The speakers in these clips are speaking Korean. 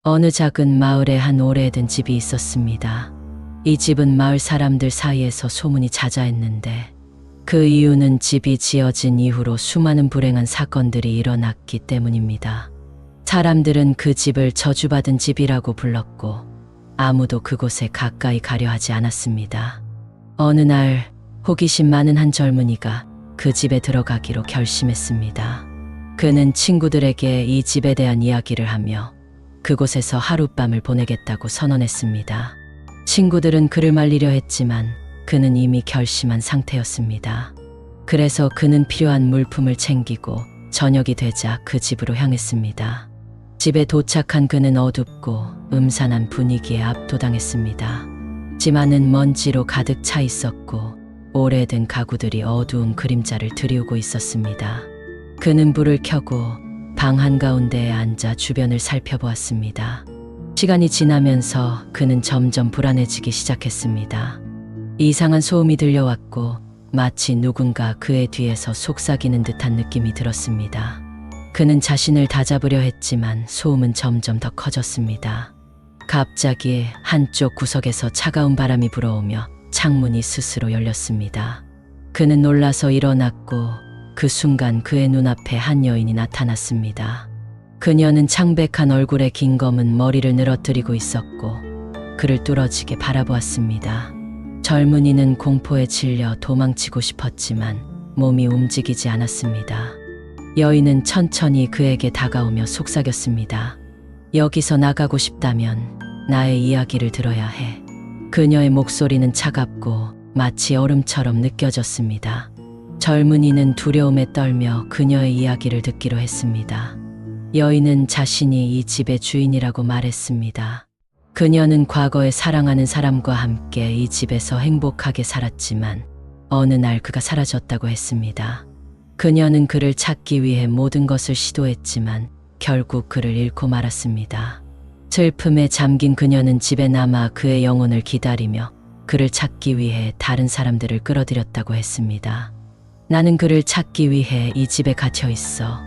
어느 작은 마을에 한 오래된 집이 있었습니다. 이 집은 마을 사람들 사이에서 소문이 자자했는데 그 이유는 집이 지어진 이후로 수많은 불행한 사건들이 일어났기 때문입니다. 사람들은 그 집을 저주받은 집이라고 불렀고 아무도 그곳에 가까이 가려 하지 않았습니다. 어느 날 호기심 많은 한 젊은이가 그 집에 들어가기로 결심했습니다. 그는 친구들에게 이 집에 대한 이야기를 하며 그곳에서 하룻밤을 보내겠다고 선언했습니다. 친구들은 그를 말리려 했지만 그는 이미 결심한 상태였습니다. 그래서 그는 필요한 물품을 챙기고 저녁이 되자 그 집으로 향했습니다. 집에 도착한 그는 어둡고 음산한 분위기에 압도당했습니다. 집 안은 먼지로 가득 차 있었고 오래된 가구들이 어두운 그림자를 드리우고 있었습니다. 그는 불을 켜고 방 한가운데에 앉아 주변을 살펴보았습니다. 시간이 지나면서 그는 점점 불안해지기 시작했습니다. 이상한 소음이 들려왔고 마치 누군가 그의 뒤에서 속삭이는 듯한 느낌이 들었습니다. 그는 자신을 다잡으려 했지만 소음은 점점 더 커졌습니다. 갑자기 한쪽 구석에서 차가운 바람이 불어오며 창문이 스스로 열렸습니다. 그는 놀라서 일어났고 그 순간 그의 눈앞에 한 여인이 나타났습니다. 그녀는 창백한 얼굴에 긴 검은 머리를 늘어뜨리고 있었고 그를 뚫어지게 바라보았습니다. 젊은이는 공포에 질려 도망치고 싶었지만 몸이 움직이지 않았습니다. 여인은 천천히 그에게 다가오며 속삭였습니다. 여기서 나가고 싶다면 나의 이야기를 들어야 해. 그녀의 목소리는 차갑고 마치 얼음처럼 느껴졌습니다. 젊은이는 두려움에 떨며 그녀의 이야기를 듣기로 했습니다. 여인은 자신이 이 집의 주인이라고 말했습니다. 그녀는 과거에 사랑하는 사람과 함께 이 집에서 행복하게 살았지만 어느 날 그가 사라졌다고 했습니다. 그녀는 그를 찾기 위해 모든 것을 시도했지만 결국 그를 잃고 말았습니다. 슬픔에 잠긴 그녀는 집에 남아 그의 영혼을 기다리며 그를 찾기 위해 다른 사람들을 끌어들였다고 했습니다. 나는 그를 찾기 위해 이 집에 갇혀 있어.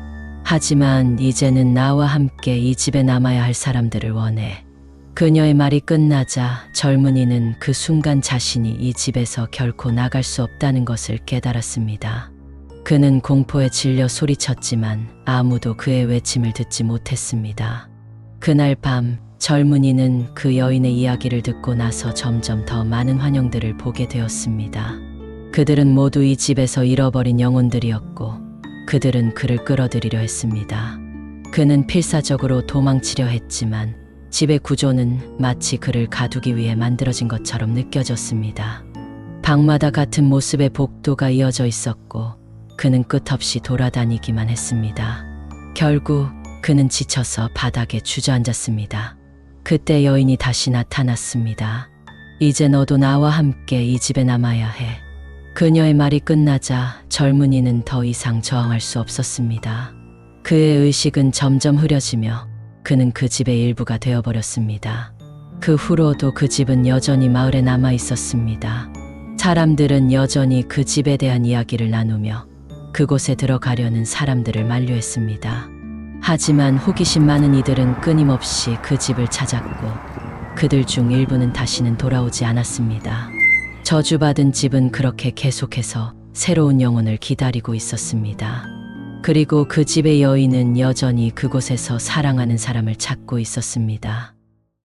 하지만 이제는 나와 함께 이 집에 남아야 할 사람들을 원해. 그녀의 말이 끝나자 젊은이는 그 순간 자신이 이 집에서 결코 나갈 수 없다는 것을 깨달았습니다. 그는 공포에 질려 소리쳤지만 아무도 그의 외침을 듣지 못했습니다. 그날 밤 젊은이는 그 여인의 이야기를 듣고 나서 점점 더 많은 환영들을 보게 되었습니다. 그들은 모두 이 집에서 잃어버린 영혼들이었고 그들은 그를 끌어들이려 했습니다. 그는 필사적으로 도망치려 했지만 집의 구조는 마치 그를 가두기 위해 만들어진 것처럼 느껴졌습니다. 방마다 같은 모습의 복도가 이어져 있었고 그는 끝없이 돌아다니기만 했습니다. 결국 그는 지쳐서 바닥에 주저앉았습니다. 그때 여인이 다시 나타났습니다. 이제 너도 나와 함께 이 집에 남아야 해. 그녀의 말이 끝나자 젊은이는 더 이상 저항할 수 없었습니다. 그의 의식은 점점 흐려지며 그는 그 집의 일부가 되어버렸습니다. 그 후로도 그 집은 여전히 마을에 남아 있었습니다. 사람들은 여전히 그 집에 대한 이야기를 나누며 그곳에 들어가려는 사람들을 만류했습니다. 하지만 호기심 많은 이들은 끊임없이 그 집을 찾았고 그들 중 일부는 다시는 돌아오지 않았습니다. 저주받은 집은 그렇게 계속해서 새로운 영혼을 기다리고 있었습니다. 그리고 그 집의 여인은 여전히 그곳에서 사랑하는 사람을 찾고 있었습니다.